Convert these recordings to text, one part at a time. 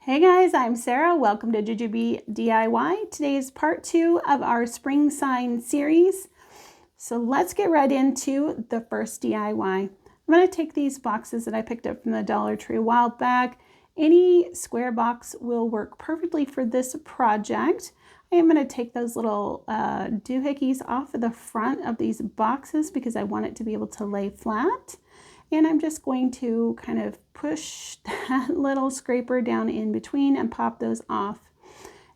Hey guys, I'm Sarah. Welcome to Jujube DIY. Today is part 2 of our spring sign series. So let's get right into the first DIY. I'm going to take these boxes that I picked up from the Dollar Tree a while back. Any square box will work perfectly for this project. I am going to take those little doohickeys off of the front of these boxes because I want it to be able to lay flat. And I'm just going to kind of push that little scraper down in between and pop those off.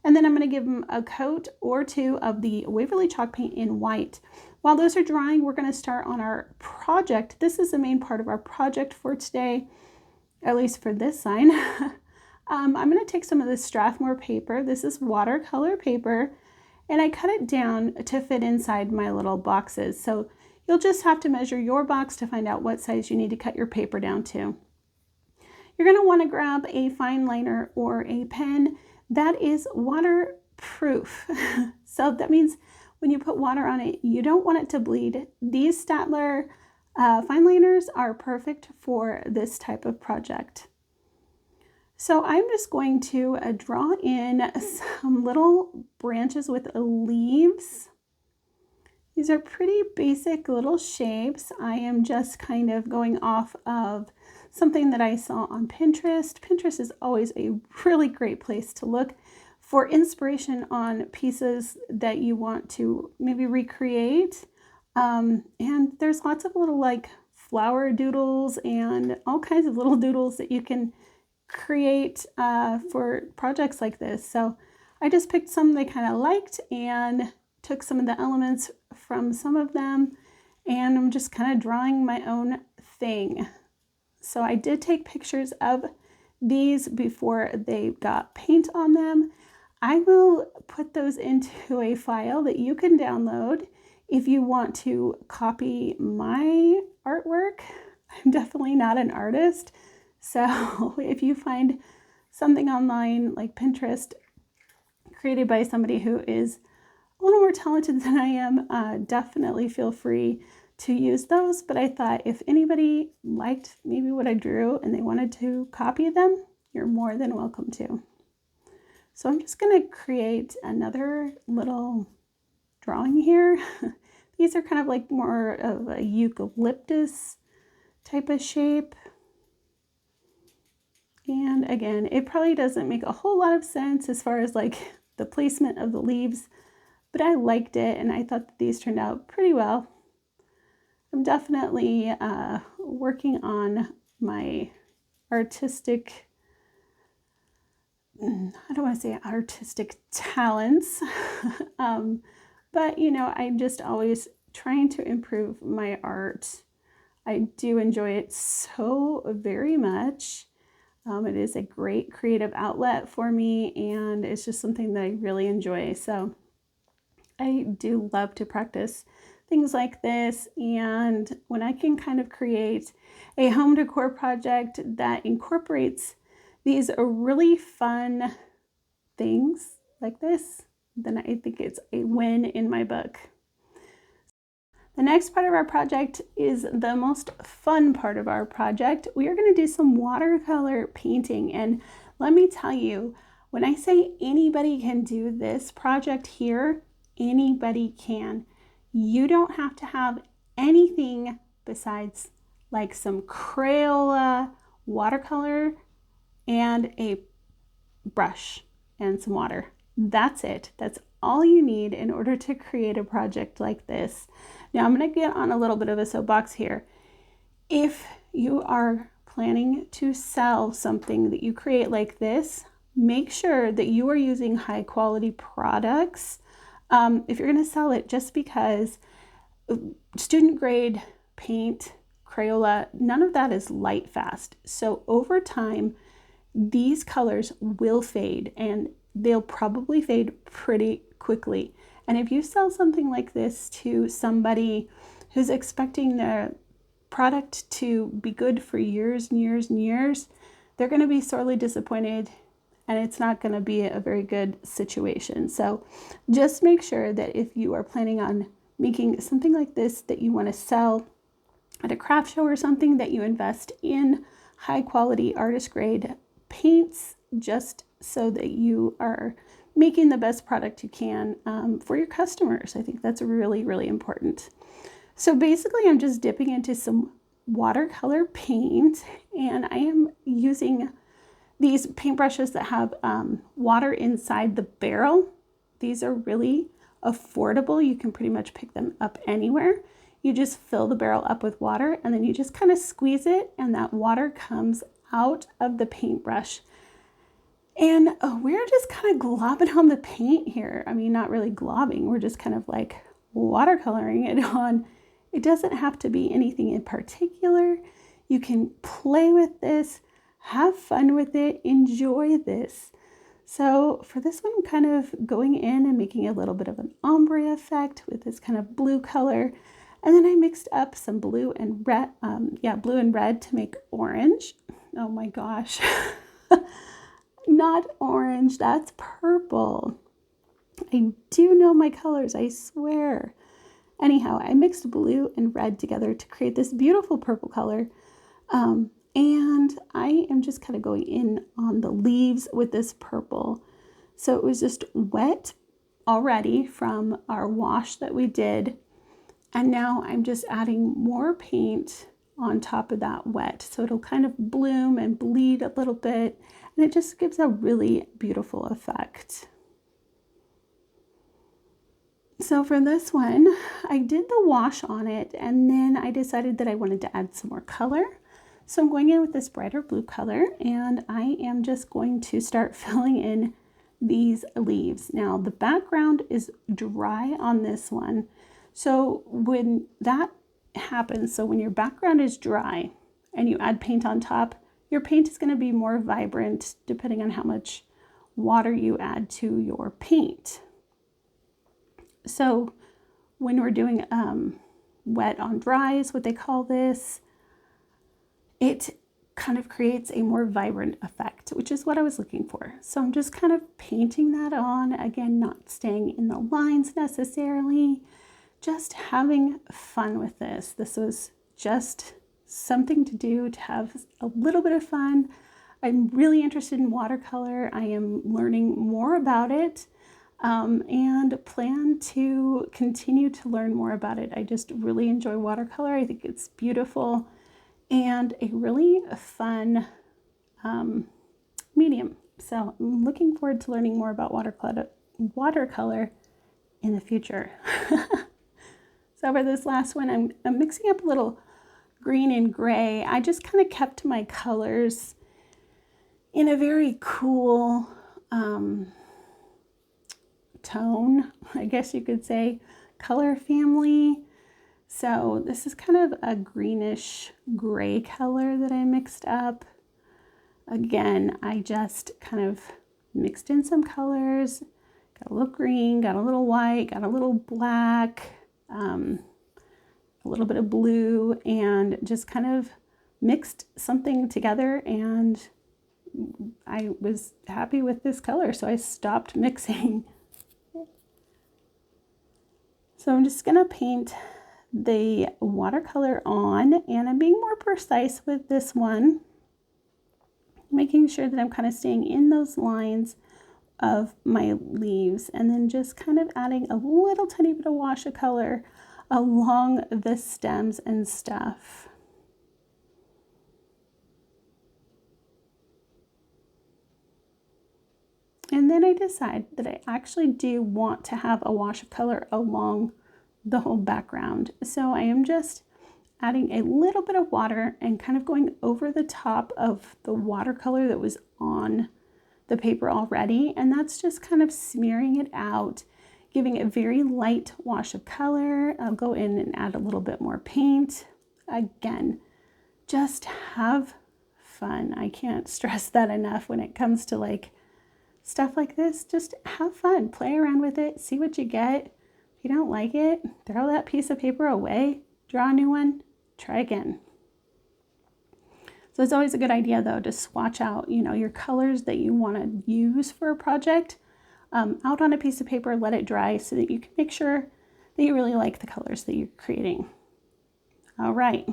And then I'm going to give them a coat or two of the Waverly chalk paint in white. While those are drying, we're going to start on our project. This is the main part of our project for today, at least for this sign. I'm going to take some of this Strathmore paper. This is watercolor paper, and I cut it down to fit inside my little boxes. So you'll just have to measure your box to find out what size you need to cut your paper down to. You're going to want to grab a fine liner or a pen that is waterproof. So that means when you put water on it, you don't want it to bleed. These Stadetler fine liners are perfect for this type of project. So I'm just going to draw in some little branches with leaves. These are pretty basic little shapes. I am just kind of going off of something that I saw on Pinterest. Pinterest is always a really great place to look for inspiration on pieces that you want to maybe recreate. And there's lots of little like flower doodles and all kinds of little doodles that you can create for projects like this. So I just picked some that I kind of liked and took some of the elements from some of them, and I'm just kind of drawing my own thing. So I did take pictures of these before they got paint on them. I will put those into a file that you can download if you want to copy my artwork. I'm definitely not an artist, so if you find something online like Pinterest created by somebody who is a little more talented than I am, definitely feel free to use those. But I thought if anybody liked maybe what I drew and they wanted to copy them, you're more than welcome to. So I'm just going to create another little drawing here. These are kind of like more of a eucalyptus type of shape. And again, it probably doesn't make a whole lot of sense as far as like the placement of the leaves, but I liked it and I thought that these turned out pretty well. I'm definitely working on my artistic, I don't want to say artistic talents, but you know, I'm just always trying to improve my art. I do enjoy it so very much. It is a great creative outlet for me, and it's just something that I really enjoy. So I do love to practice things like this, and when I can kind of create a home decor project that incorporates these really fun things like this, then I think it's a win in my book. The next part of our project is the most fun part of our project. We are going to do some watercolor painting, and let me tell you, when I say anybody can do this project here, anybody can. You don't have to have anything besides like some Crayola watercolor and a brush and some water. That's it. That's all you need in order to create a project like this. Now I'm going to get on a little bit of a soapbox here. If you are planning to sell something that you create like this, make sure that you are using high quality products. If you're going to sell it, just because student grade paint, Crayola, none of that is light fast. So over time, these colors will fade, and they'll probably fade pretty quickly. And if you sell something like this to somebody who's expecting their product to be good for years and years and years, they're going to be sorely disappointed, and it's not going to be a very good situation. So just make sure that if you are planning on making something like this that you want to sell at a craft show or something, that you invest in high quality artist grade paints just so that you are making the best product you can for your customers. I think that's really, really important. So basically I'm just dipping into some watercolor paint, and I am using these paintbrushes that have water inside the barrel. These are really affordable. You can pretty much pick them up anywhere. You just fill the barrel up with water, and then you just kind of squeeze it, and that water comes out of the paintbrush. And we're just kind of globbing on the paint here. I mean, not really globbing. We're just kind of like watercoloring it on. It doesn't have to be anything in particular. You can play with this, have fun with it, enjoy this. So for this one, I'm kind of going in and making a little bit of an ombre effect with this kind of blue color. And then I mixed up some blue and red, blue and red to make orange. Oh my gosh. Not orange, that's purple. I do know my colors, I swear. Anyhow, I mixed blue and red together to create this beautiful purple color. And I am just kind of going in on the leaves with this purple. So it was just wet already from our wash that we did. And now I'm just adding more paint on top of that wet. So it'll kind of bloom and bleed a little bit. And it just gives a really beautiful effect. So for this one, I did the wash on it, and then I decided that I wanted to add some more color. So I'm going in with this brighter blue color, and I am just going to start filling in these leaves. Now the background is dry on this one. So when that happens, so when your background is dry and you add paint on top, your paint is going to be more vibrant depending on how much water you add to your paint. So when we're doing wet on dry is what they call this, it kind of creates a more vibrant effect, which is what I was looking for. So I'm just kind of painting that on, again, not staying in the lines necessarily, just having fun with this. This was just something to do, to have a little bit of fun. I'm really interested in watercolor. I am learning more about it and plan to continue to learn more about it. I just really enjoy watercolor. I think it's beautiful and a really fun medium. So I'm looking forward to learning more about watercolor in the future. So for this last one, I'm mixing up a little green and gray. I just kind of kept my colors in a very cool tone, I guess you could say, color family. So this is kind of a greenish gray color that I mixed up. Again, I just kind of mixed in some colors, got a little green, got a little white, got a little black, a little bit of blue, and just kind of mixed something together, and I was happy with this color, so I stopped mixing. So I'm just gonna paint the watercolor on, and I'm being more precise with this one, making sure that I'm kind of staying in those lines of my leaves, and then just kind of adding a little tiny bit of wash of color along the stems and stuff. And then I decide that I actually do want to have a wash of color along the whole background. So I am just adding a little bit of water and kind of going over the top of the watercolor that was on the paper already. And that's just kind of smearing it out, giving a very light wash of color. I'll go in and add a little bit more paint. Again, just have fun. I can't stress that enough when it comes to like stuff like this. Just have fun, play around with it, see what you get. If you don't like it, throw that piece of paper away, draw a new one, try again. So it's always a good idea though to swatch out, your colors that you want to use for a project out on a piece of paper, let it dry so that you can make sure that you really like the colors that you're creating. All right.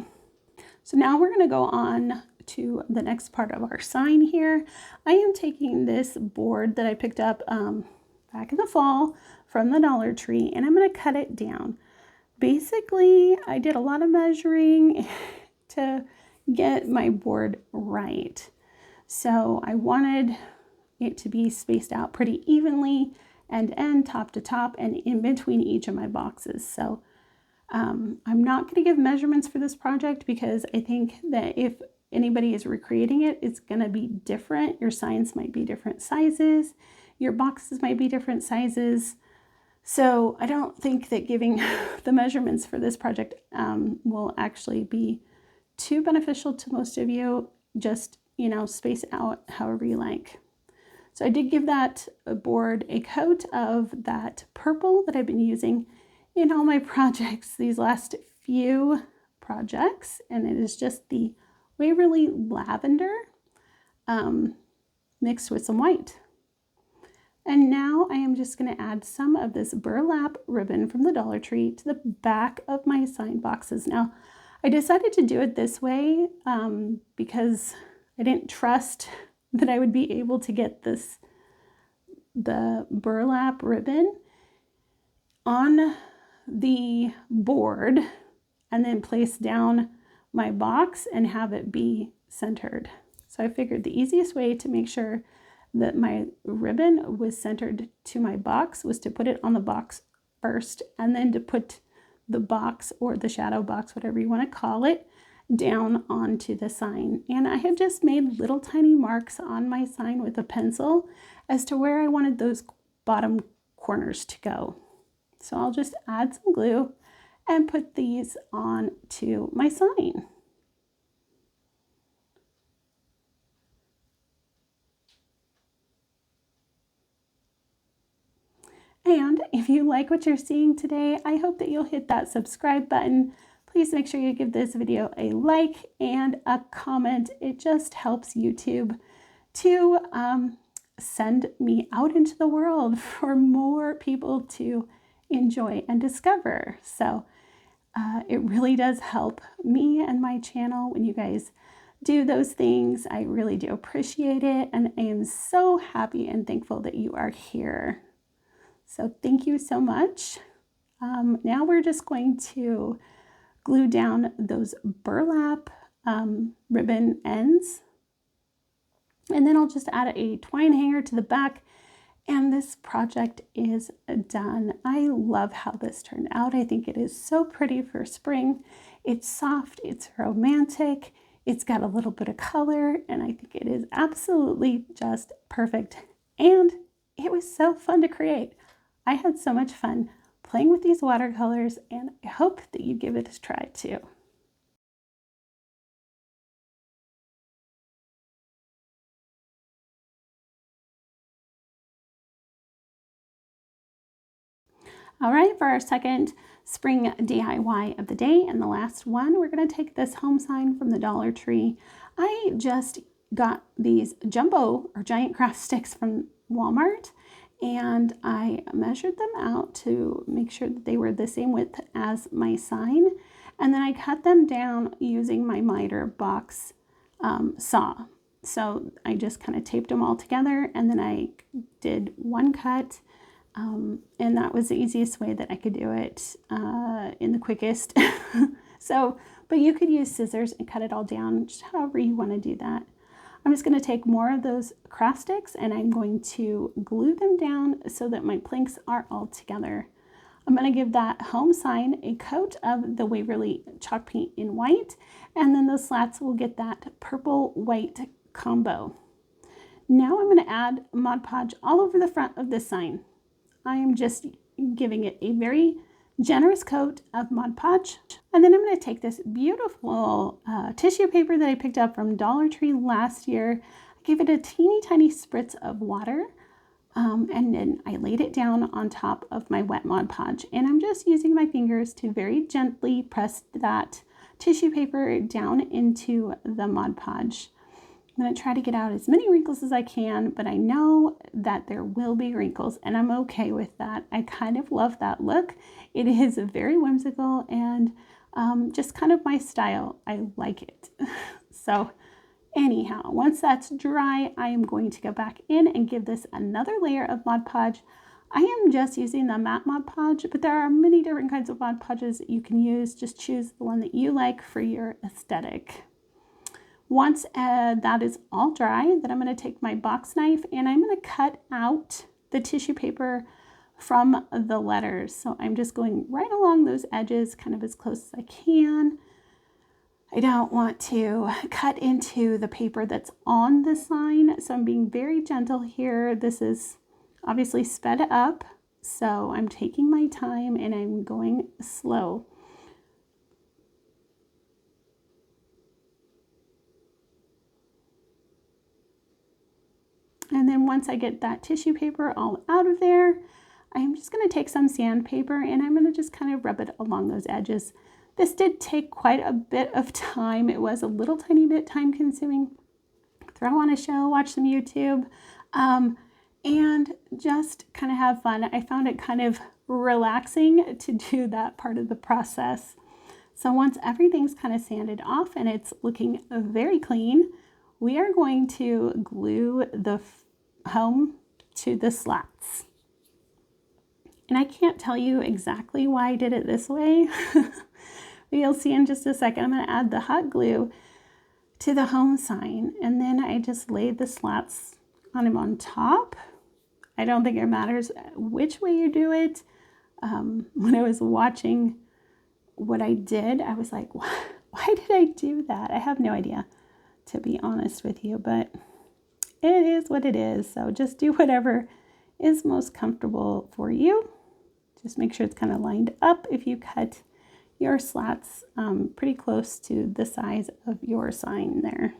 So now we're going to go on to the next part of our sign here. I am taking this board that I picked up back in the fall from the Dollar Tree, and I'm going to cut it down. Basically, I did a lot of measuring to get my board right. So I wanted it to be spaced out pretty evenly, end, top to top, and in between each of my boxes. So I'm not going to give measurements for this project because I think that if anybody is recreating it, it's going to be different. Your signs might be different sizes. Your boxes might be different sizes. So I don't think that giving the measurements for this project will actually be too beneficial to most of you. Just, you know, space out however you like. So I did give that board a coat of that purple that I've been using in all my projects, these last few projects, and it is just the Waverly lavender mixed with some white. And now I am just going to add some of this burlap ribbon from the Dollar Tree to the back of my sign boxes. Now, I decided to do it this way because I didn't trust that I would be able to get the burlap ribbon on the board and then place down my box and have it be centered. So I figured the easiest way to make sure that my ribbon was centered to my box was to put it on the box first, and then to put the box or the shadow box, whatever you want to call it, down onto the sign. And I had just made little tiny marks on my sign with a pencil as to where I wanted those bottom corners to go. So I'll just add some glue and put these on to my sign. And if you like what you're seeing today, I hope that you'll hit that subscribe button. Please make sure you give this video a like and a comment. It just helps YouTube to send me out into the world for more people to enjoy and discover. So it really does help me and my channel when you guys do those things. I really do appreciate it, and I am so happy and thankful that you are here. So thank you so much. Now we're just going to glue down those burlap ribbon ends, and then I'll just add a twine hanger to the back, and this project is done. I love how this turned out. I think it is so pretty for spring. It's soft, it's romantic, it's got a little bit of color, and I think it is absolutely just perfect. And it was so fun to create. I had so much fun playing with these watercolors, and I hope that you give it a try too. All right, for our second spring DIY of the day and the last one, we're going to take this home sign from the Dollar Tree. I just got these jumbo or giant craft sticks from Walmart, and I measured them out to make sure that they were the same width as my sign, and then I cut them down using my miter box saw. So I just kind of taped them all together, and then I did one cut. And that was the easiest way that I could do it in the quickest. But you could use scissors and cut it all down, just however you want to do that. I'm just going to take more of those craft sticks and I'm going to glue them down so that my planks are all together. I'm going to give that home sign a coat of the Waverly chalk paint in white, and then the slats will get that purple-white combo. Now I'm going to add Mod Podge all over the front of this sign. I am just giving it a very generous coat of Mod Podge. And then I'm going to take this beautiful tissue paper that I picked up from Dollar Tree last year. I gave it a teeny tiny spritz of water, and then I laid it down on top of my wet Mod Podge. And I'm just using my fingers to very gently press that tissue paper down into the Mod Podge. I'm going to try to get out as many wrinkles as I can, but I know that there will be wrinkles, and I'm okay with that. I kind of love that look. It is very whimsical, and Just kind of my style. I like it. So anyhow, once that's dry, I am going to go back in and give this another layer of Mod Podge. I am just using the matte Mod Podge, but there are many different kinds of Mod Podges that you can use. Just choose the one that you like for your aesthetic. Once that is all dry, then I'm going to take my box knife and I'm going to cut out the tissue paper from the letters. So I'm just going right along those edges, kind of as close as I can. I don't want to cut into the paper that's on the sign, so I'm being very gentle here. This is obviously sped up, so I'm taking my time and I'm going slow. And then once I get that tissue paper all out of there, I'm just going to take some sandpaper and I'm going to just kind of rub it along those edges. This did take quite a bit of time. It was a little tiny bit time consuming. Throw on a show, watch some YouTube, and just kind of have fun. I found it kind of relaxing to do that part of the process. So once everything's kind of sanded off and it's looking very clean, we are going to glue the home to the slats. And I can't tell you exactly why I did it this way, but you'll see in just a second. I'm going to add the hot glue to the home sign, and then I just laid the slats on them on top. I don't think it matters which way you do it. When I was watching what I did, I was like, why did I do that? I have no idea, to be honest with you, but it is what it is. So just do whatever is most comfortable for you. Just make sure it's kind of lined up if you cut your slats pretty close to the size of your sign there.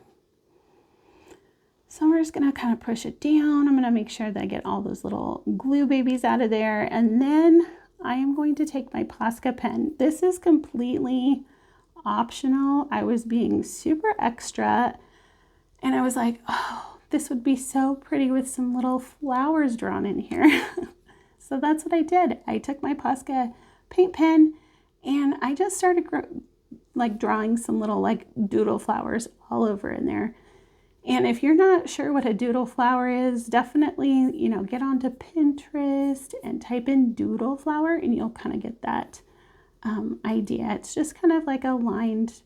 So we're just going to kind of push it down. I'm going to make sure that I get all those little glue babies out of there. And then I am going to take my Posca pen. This is completely optional. I was being super extra and I was like, oh, this would be so pretty with some little flowers drawn in here. So that's what I did. I took my Posca paint pen and I just started drawing some little doodle flowers all over in there. And if you're not sure what a doodle flower is, definitely, get onto Pinterest and type in doodle flower and you'll kind of get that idea. It's just kind of like a lined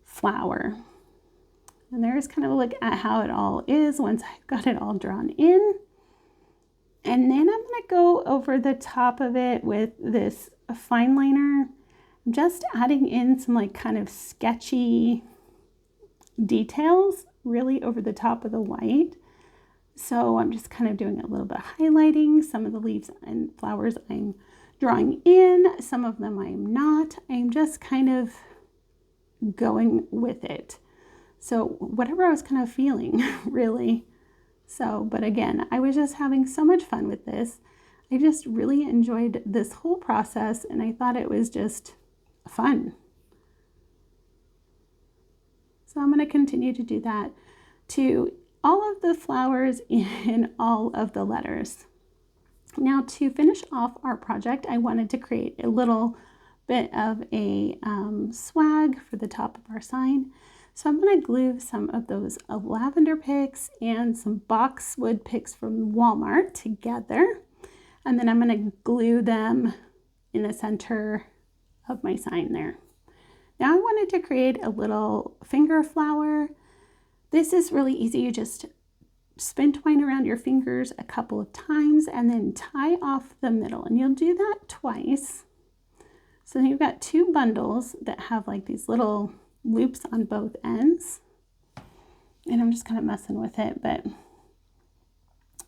flower. And there's kind of a look at how it all is once I've got it all drawn in. And then I'm going to go over the top of it with this fine liner. I'm just adding in some kind of sketchy details really over the top of the white. So I'm just kind of doing a little bit of highlighting. Some of the leaves and flowers I'm drawing in, some of them I'm not. I'm just kind of going with it. So whatever I was kind of feeling, really. So, but again, I was just having so much fun with this. I just really enjoyed this whole process and I thought it was just fun. So I'm going to continue to do that to all of the flowers in all of the letters. Now to finish off our project, I wanted to create a little bit of a swag for the top of our sign. So I'm going to glue some of those lavender picks and some boxwood picks from Walmart together. And then I'm going to glue them in the center of my sign there. Now I wanted to create a little finger flower. This is really easy. You just spin twine around your fingers a couple of times and then tie off the middle. And you'll do that twice. So you've got two bundles that have these little loops on both ends. And I'm just kind of messing with it, but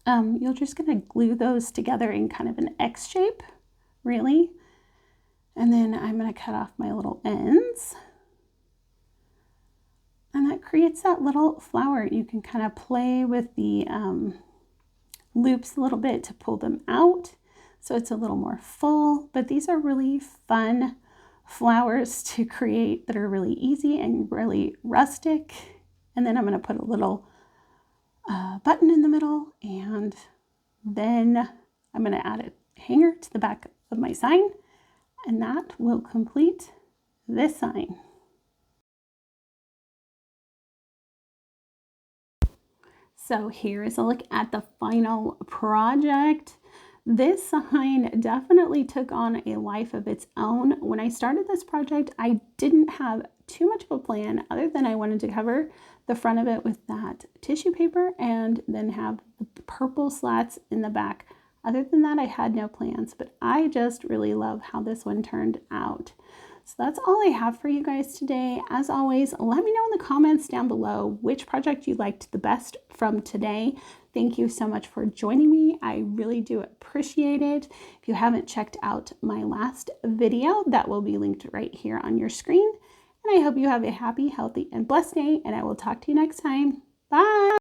you're just going to glue those together in kind of an X shape, really. And then I'm going to cut off my little ends. And that creates that little flower. You can kind of play with the loops a little bit to pull them out so it's a little more full. But these are really fun flowers to create that are really easy and really rustic. And then I'm going to put a little button in the middle, and then I'm going to add a hanger to the back of my sign, and that will complete this sign. So here is a look at the final project. This sign definitely took on a life of its own. When I started this project, I didn't have too much of a plan other than I wanted to cover the front of it with that tissue paper and then have the purple slats in the back. Other than that, I had no plans, but I just really love how this one turned out. So that's all I have for you guys today. As always, let me know in the comments down below which project you liked the best from today. Thank you so much for joining me. I really do appreciate it. If you haven't checked out my last video, that will be linked right here on your screen. And I hope you have a happy, healthy, and blessed day, and I will talk to you next time. Bye!